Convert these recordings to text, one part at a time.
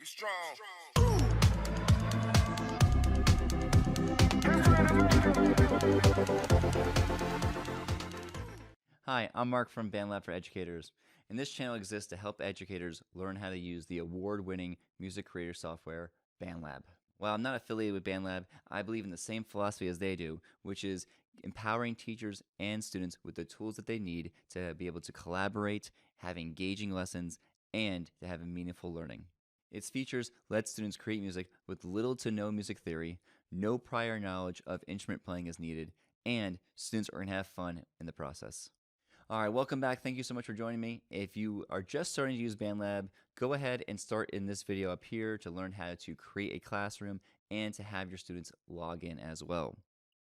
strong. Hi, I'm Mark from BandLab for Educators, and this channel exists to help educators learn how to use the award-winning music creator software, BandLab. While I'm not affiliated with BandLab, I believe in the same philosophy as they do, which is empowering teachers and students with the tools that they need to be able to collaborate, have engaging lessons, and to have a meaningful learning. Its features let students create music with little to no music theory, no prior knowledge of instrument playing is needed, and students are going to have fun in the process. All right, welcome back. Thank you so much for joining me. If you are just starting to use BandLab, go ahead and start in this video up here to learn how to create a classroom and to have your students log in as well.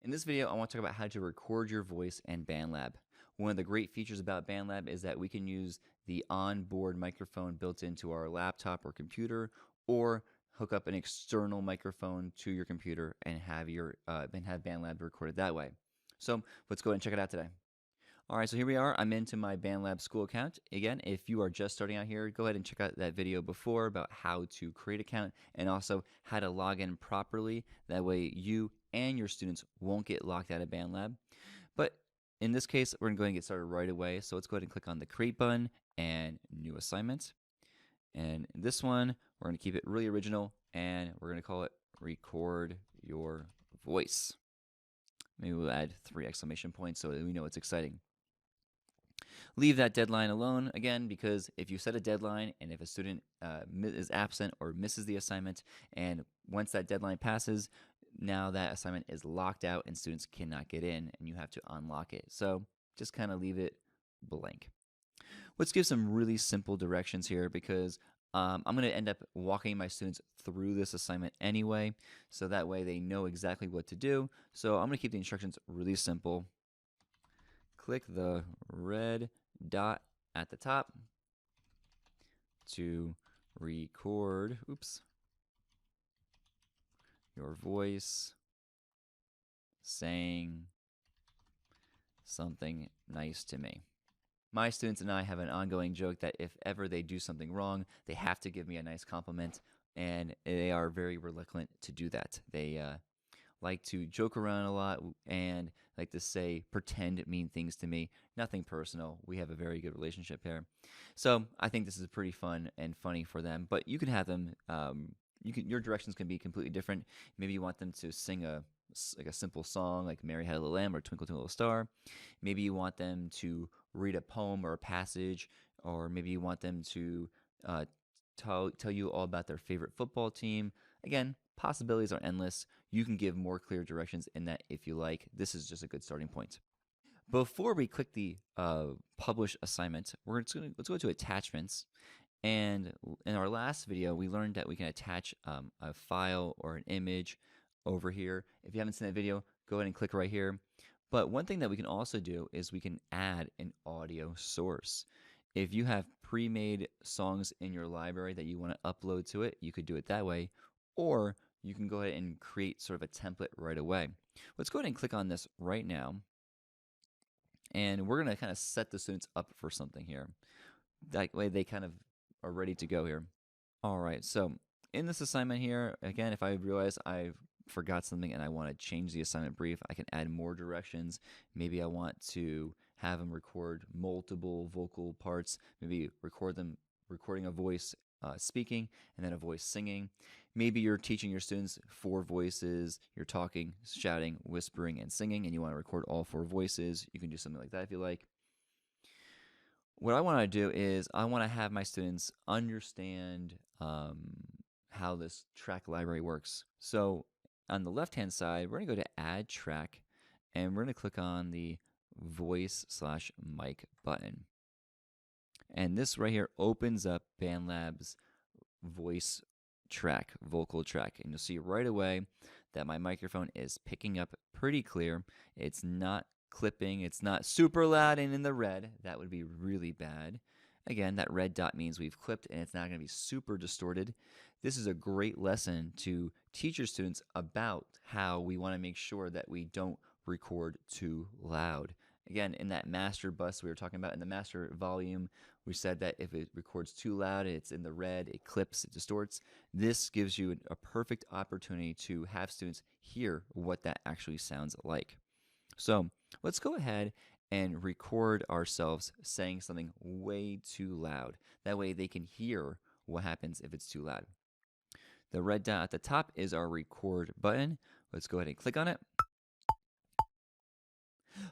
In this video, I want to talk about how to record your voice in BandLab. One of the great features about BandLab is that we can use the onboard microphone built into our laptop or computer, or hook up an external microphone to your computer and have BandLab recorded that way. So let's go ahead and check it out today. All right, so here we are. I'm into my BandLab school account. Again, if you are just starting out here, go ahead and check out that video before about how to create an account and also how to log in properly. That way you and your students won't get locked out of BandLab. But in this case, we're going to go ahead and get started right away. So let's go ahead and click on the Create button and New Assignment. And this one, we're going to keep it really original, and we're going to call it Record Your Voice. Maybe we'll add 3 exclamation points so that we know it's exciting. Leave that deadline alone, again, because if you set a deadline and if a student is absent or misses the assignment, and once that deadline passes, now that assignment is locked out and students cannot get in and you have to unlock it. So just kind of leave it blank. Let's give some really simple directions here because I'm going to end up walking my students through this assignment anyway, so that way they know exactly what to do. So I'm going to keep the instructions really simple. Click the red dot at the top to record, your voice saying something nice to me. My students and I have an ongoing joke that if ever they do something wrong, they have to give me a nice compliment, and they are very reluctant to do that. They like to joke around a lot and like to say pretend mean things to me. Nothing personal. We have a very good relationship here. So I think this is pretty fun and funny for them. But you can have them, your directions can be completely different. Maybe you want them to sing a simple song like Mary Had a Little Lamb or Twinkle Twinkle Little Star. Maybe you want them to read a poem or a passage, or maybe you want them to tell you all about their favorite football team. Again, possibilities are endless. You can give more clear directions in that if you like. This is just a good starting point. Before we click the publish assignment, let's go to attachments. And in our last video, we learned that we can attach a file or an image over here. If you haven't seen that video, go ahead and click right here. But one thing that we can also do is we can add an audio source. If you have pre-made songs in your library that you want to upload to it, you could do it that way. Or you can go ahead and create sort of a template right away. Let's go ahead and click on this right now. And we're going to kind of set the students up for something here. That way they kind of are ready to go here. All right, so in this assignment here, again, if I realize I've forgot something and I want to change the assignment brief, I can add more directions. Maybe I want to have them record multiple vocal parts, maybe recording a voice speaking and then a voice singing. Maybe you're teaching your students 4 voices, you're talking, shouting, whispering, and singing, and you want to record all 4 voices. You can do something like that if you like. What I want to do is I want to have my students understand how this track library works. So on the left-hand side, we're going to go to Add Track, and we're going to click on the Voice/Mic button. And this right here opens up BandLab's voice track, vocal track. And you'll see right away that my microphone is picking up pretty clear. It's not clipping. It's not super loud and in the red. That would be really bad. Again, that red dot means we've clipped and it's not going to be super distorted. This is a great lesson to teach your students about how we want to make sure that we don't record too loud. Again, in that master bus we were talking about, in the master volume, We said that if it records too loud, it's in the red, it clips, it distorts. This gives you a perfect opportunity to have students hear what that actually sounds like. So let's go ahead and record ourselves saying something way too loud. That way they can hear what happens if it's too loud. The red dot at the top is our record button. Let's go ahead and click on it.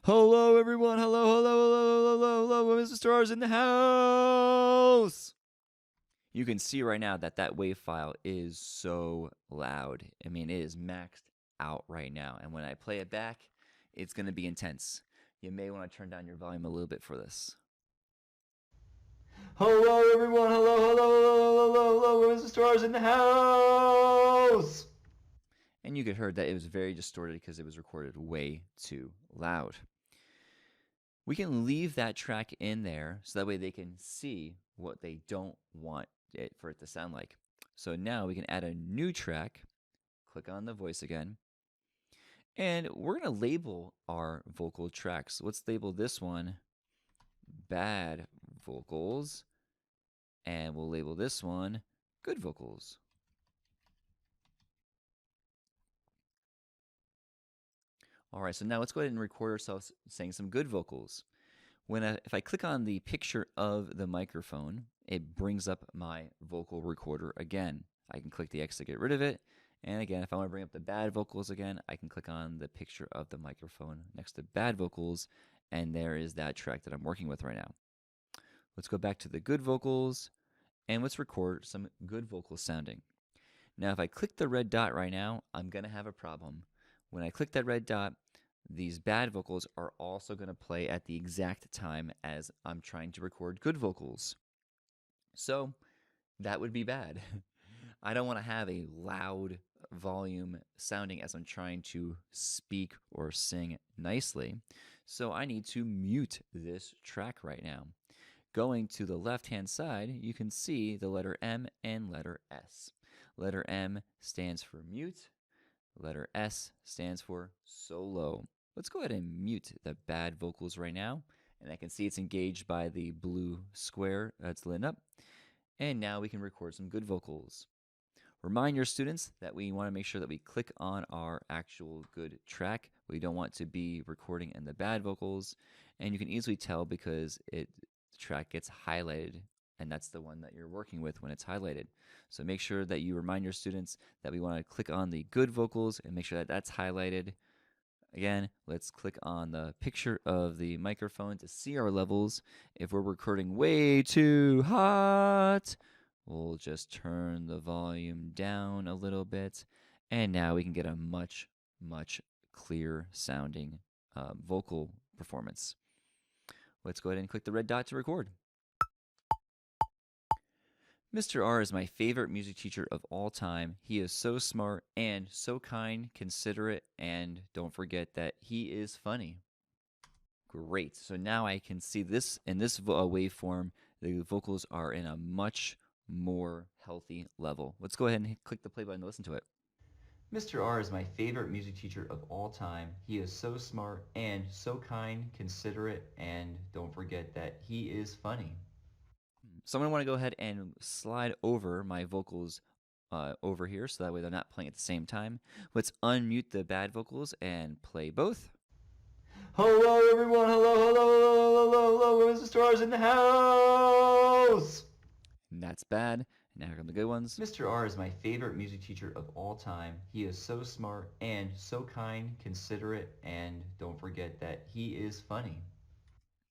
Hello, everyone. Hello, hello, hello, hello, hello. Mr. Stars in the house. You can see right now that that wave file is so loud. I mean, it is maxed out right now. And when I play it back, it's going to be intense. You may want to turn down your volume a little bit for this. Hello, everyone. Hello, hello, hello, hello, hello. Mr. Stars in the house. And you could hear that it was very distorted because it was recorded way too loud. We can leave that track in there so that way they can see what they don't want it for it to sound like. So now we can add a new track, click on the voice again, and we're going to label our vocal tracks. Let's label this one bad vocals, and we'll label this one good vocals. All right, so now let's go ahead and record ourselves saying some good vocals. If I click on the picture of the microphone, it brings up my vocal recorder again. I can click the X to get rid of it. And again, if I want to bring up the bad vocals again, I can click on the picture of the microphone next to bad vocals, and there is that track that I'm working with right now. Let's go back to the good vocals, and let's record some good vocal sounding. Now, if I click the red dot right now, I'm going to have a problem. When I click that red dot, these bad vocals are also going to play at the exact time as I'm trying to record good vocals. So that would be bad. I don't want to have a loud volume sounding as I'm trying to speak or sing nicely. So I need to mute this track right now. Going to the left-hand side, you can see the letter M and letter S. Letter M stands for mute. Letter S stands for solo. Let's go ahead and mute the bad vocals right now. And I can see it's engaged by the blue square that's lit up. And now we can record some good vocals. Remind your students that we want to make sure that we click on our actual good track. We don't want to be recording in the bad vocals. And you can easily tell because the track gets highlighted, and that's the one that you're working with when it's highlighted. So make sure that you remind your students that we want to click on the good vocals and make sure that that's highlighted. Again, let's click on the picture of the microphone to see our levels. If we're recording way too hot, we'll just turn the volume down a little bit. And now we can get a much, much clearer sounding vocal performance. Let's go ahead and click the red dot to record. Mr. R is my favorite music teacher of all time. He is so smart and so kind, considerate, and don't forget that he is funny. Great. So now I can see this in this waveform, the vocals are in a much more healthy level. Let's go ahead and click the play button to listen to it. Mr. R is my favorite music teacher of all time. He is so smart and so kind, considerate, and don't forget that he is funny. So I'm going to want to go ahead and slide over my vocals over here so that way they're not playing at the same time. Let's unmute the bad vocals and play both. Hello, everyone. Hello, hello, hello, hello, hello. Mr. Stars in the house. And that's bad. Now here come the good ones. Mr. R is my favorite music teacher of all time. He is so smart and so kind, considerate, and don't forget that he is funny.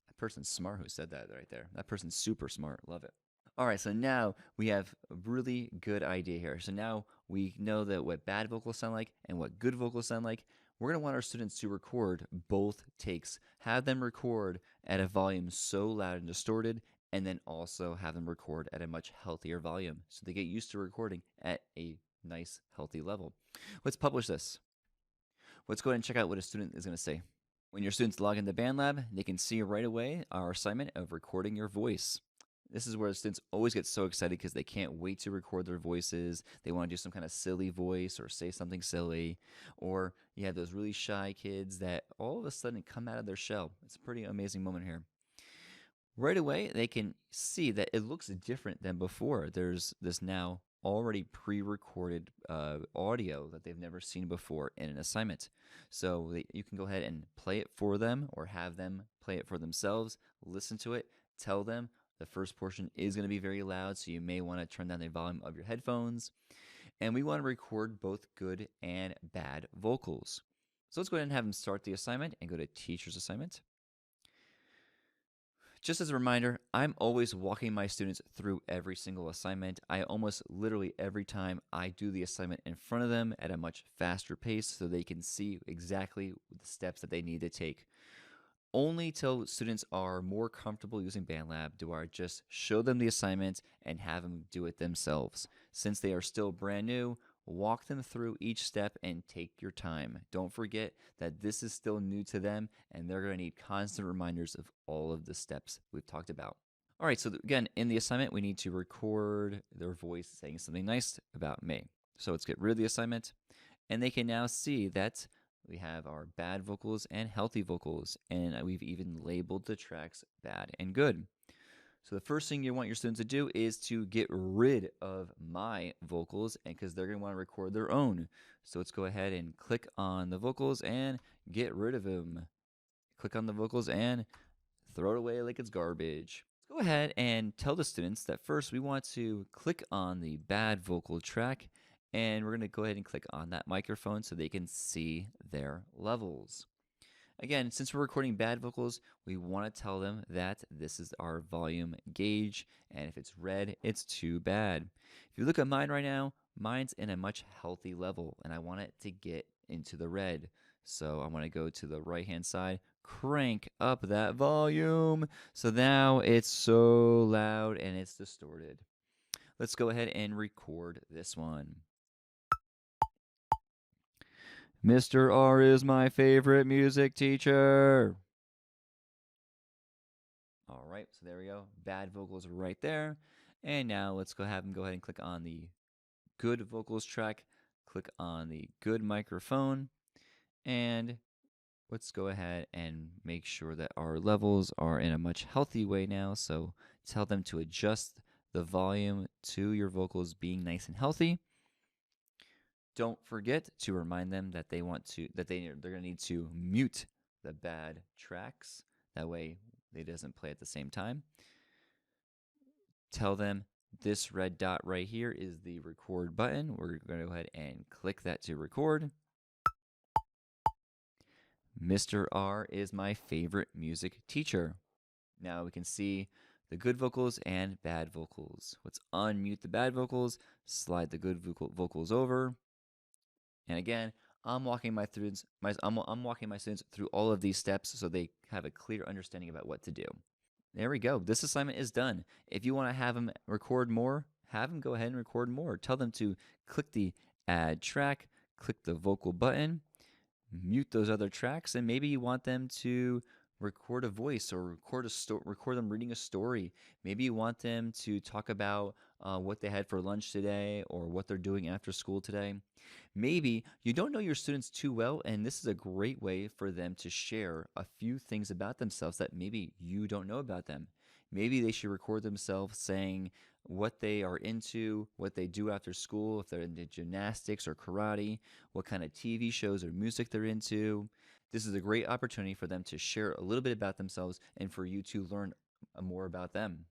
That person's smart who said that right there. That person's super smart. Love it. All right, so now we have a really good idea here. So now we know that what bad vocals sound like and what good vocals sound like. We're going to want our students to record both takes. Have them record at a volume so loud and distorted, and then also have them record at a much healthier volume so they get used to recording at a nice, healthy level. Let's publish this. Let's go ahead and check out what a student is going to say. When your students log into BandLab, they can see right away our assignment of recording your voice. This is where students always get so excited because they can't wait to record their voices. They want to do some kind of silly voice or say something silly. Or you have those really shy kids that all of a sudden come out of their shell. It's a pretty amazing moment here. Right away, they can see that it looks different than before. There's this now already pre-recorded audio that they've never seen before in an assignment. So you can go ahead and play it for them or have them play it for themselves, listen to it, tell them the first portion is going to be very loud, so you may want to turn down the volume of your headphones. And we want to record both good and bad vocals. So let's go ahead and have them start the assignment and go to Teacher's Assignment. Just as a reminder, I'm always walking my students through every single assignment. I almost literally every time I do the assignment in front of them at a much faster pace so they can see exactly the steps that they need to take. Only till students are more comfortable using BandLab do I just show them the assignment and have them do it themselves. Since they are still brand new, walk them through each step and take your time. Don't forget that this is still new to them and they're going to need constant reminders of all of the steps we've talked about. All right, so again, in the assignment, we need to record their voice saying something nice about me. So let's get rid of the assignment, and they can now see that we have our bad vocals and healthy vocals, and we've even labeled the tracks bad and good. So the first thing you want your students to do is to get rid of my vocals, and because they're going to want to record their own. So let's go ahead and click on the vocals and get rid of them. Click on the vocals and throw it away like it's garbage. Let's go ahead and tell the students that first we want to click on the bad vocal track, and we're going to go ahead and click on that microphone so they can see their levels. Again, since we're recording bad vocals, we want to tell them that this is our volume gauge, and if it's red, it's too bad. If you look at mine right now, mine's in a much healthy level, and I want it to get into the red. So I want to go to the right-hand side, crank up that volume. So now it's so loud and it's distorted. Let's go ahead and record this one. Mr. R is my favorite music teacher. All right, so there we go. Bad vocals right there. And now let's have them go ahead and click on the good vocals track. Click on the good microphone. And let's go ahead and make sure that our levels are in a much healthy way now. So tell them to adjust the volume to your vocals being nice and healthy. Don't forget to remind them that they're going to need to mute the bad tracks. That way they doesn't play at the same time. Tell them this red dot right here is the record button. We're going to go ahead and click that to record. Mr. R is my favorite music teacher. Now we can see the good vocals and bad vocals. Let's unmute the bad vocals, slide the good vocals over. And again, I'm walking my students through all of these steps so they have a clear understanding about what to do. There we go. This assignment is done. If you want to have them record more, have them go ahead and record more. Tell them to click the add track, click the vocal button, mute those other tracks, and maybe you want them to record a voice or record them reading a story. Maybe you want them to talk about what they had for lunch today or what they're doing after school today. Maybe you don't know your students too well, and this is a great way for them to share a few things about themselves that maybe you don't know about them. Maybe they should record themselves saying what they are into, what they do after school, if they're into gymnastics or karate, what kind of TV shows or music they're into. This is a great opportunity for them to share a little bit about themselves and for you to learn more about them.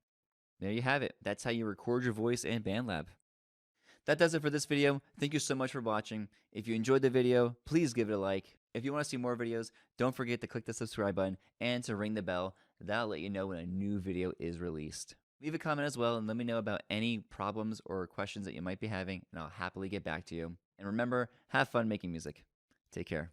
There you have it. That's how you record your voice in BandLab. That does it for this video. Thank you so much for watching. If you enjoyed the video, please give it a like. If you want to see more videos, don't forget to click the subscribe button and to ring the bell. That'll let you know when a new video is released. Leave a comment as well and let me know about any problems or questions that you might be having, and I'll happily get back to you. And remember, have fun making music. Take care.